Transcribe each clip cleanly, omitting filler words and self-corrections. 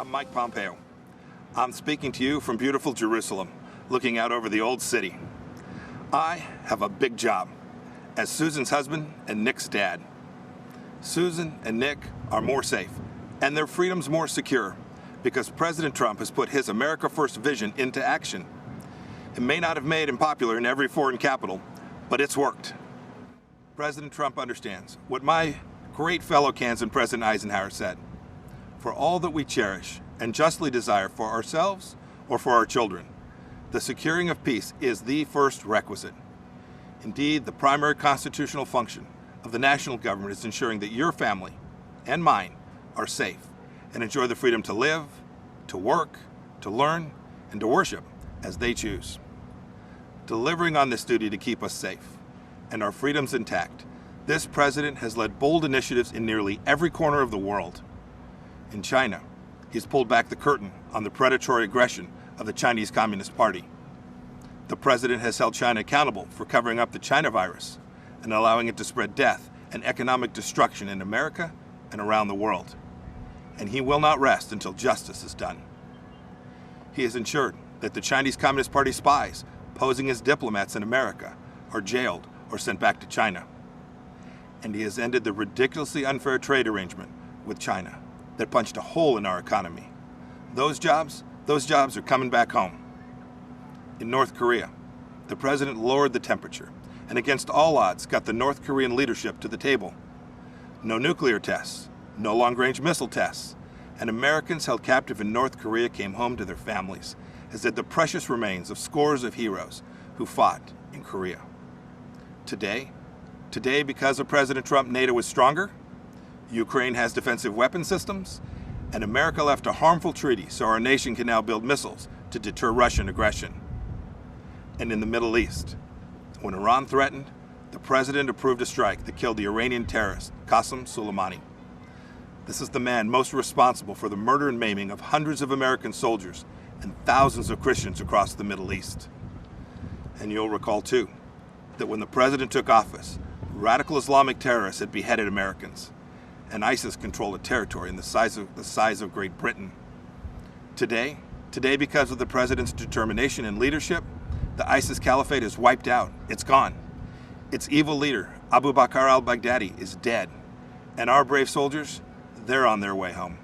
I'm Mike Pompeo. I'm speaking to you from beautiful Jerusalem, looking out over the old city. I have a big job as Susan's husband and Nick's dad. Susan and Nick are more safe, and their freedom's more secure because President Trump has put his America First vision into action. It may not have made him popular in every foreign capital, but it's worked. President Trump understands what my great fellow Kansan President Eisenhower said. For all that we cherish and justly desire for ourselves or for our children, the securing of peace is the first requisite. Indeed, the primary constitutional function of the national government is ensuring that your family and mine are safe and enjoy the freedom to live, to work, to learn, and to worship as they choose. Delivering on this duty to keep us safe and our freedoms intact, this president has led bold initiatives in nearly every corner of the world. In China, he's pulled back the curtain on the predatory aggression of the Chinese Communist Party. The president has held China accountable for covering up the China virus and allowing it to spread death and economic destruction in America and around the world. And he will not rest until justice is done. He has ensured that the Chinese Communist Party spies posing as diplomats in America are jailed or sent back to China. And he has ended the ridiculously unfair trade arrangement with China that punched a hole in our economy. Those jobs are coming back home. In North Korea, the president lowered the temperature and against all odds got the North Korean leadership to the table. No nuclear tests, no long-range missile tests, and Americans held captive in North Korea came home to their families, as did the precious remains of scores of heroes who fought in Korea. Today, because of President Trump, NATO is stronger, Ukraine has defensive weapon systems, and America left a harmful treaty so our nation can now build missiles to deter Russian aggression. And in the Middle East, when Iran threatened, the president approved a strike that killed the Iranian terrorist Qasem Soleimani. This is the man most responsible for the murder and maiming of hundreds of American soldiers and thousands of Christians across the Middle East. And you'll recall too, that when the president took office, radical Islamic terrorists had beheaded Americans, and ISIS controlled a territory in the size of Great Britain. Today, because of the president's determination and leadership, the ISIS caliphate is wiped out. It's gone. Its evil leader, Abu Bakr al-Baghdadi, is dead, and our brave soldiers, they're on their way home.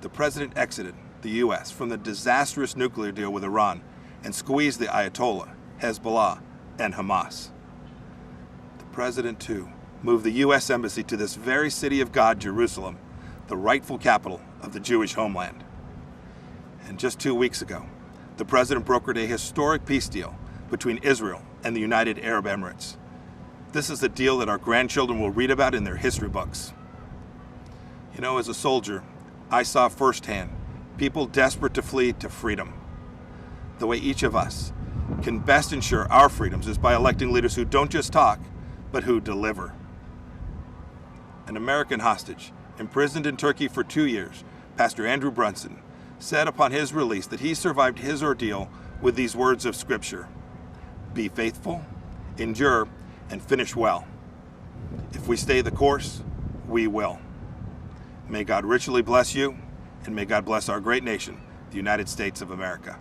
The president exited the U.S. from the disastrous nuclear deal with Iran and squeezed the Ayatollah, Hezbollah, and Hamas. The president, too, moved the U.S. Embassy to this very city of God, Jerusalem, the rightful capital of the Jewish homeland. And just 2 weeks ago, the president brokered a historic peace deal between Israel and the United Arab Emirates. This is a deal that our grandchildren will read about in their history books. You know, as a soldier, I saw firsthand people desperate to flee to freedom. The way each of us can best ensure our freedoms is by electing leaders who don't just talk, but who deliver. An American hostage, imprisoned in Turkey for 2 years, Pastor Andrew Brunson, said upon his release that he survived his ordeal with these words of Scripture: "Be faithful, endure, and finish well. If we stay the course, we will." May God richly bless you, and may God bless our great nation, the United States of America.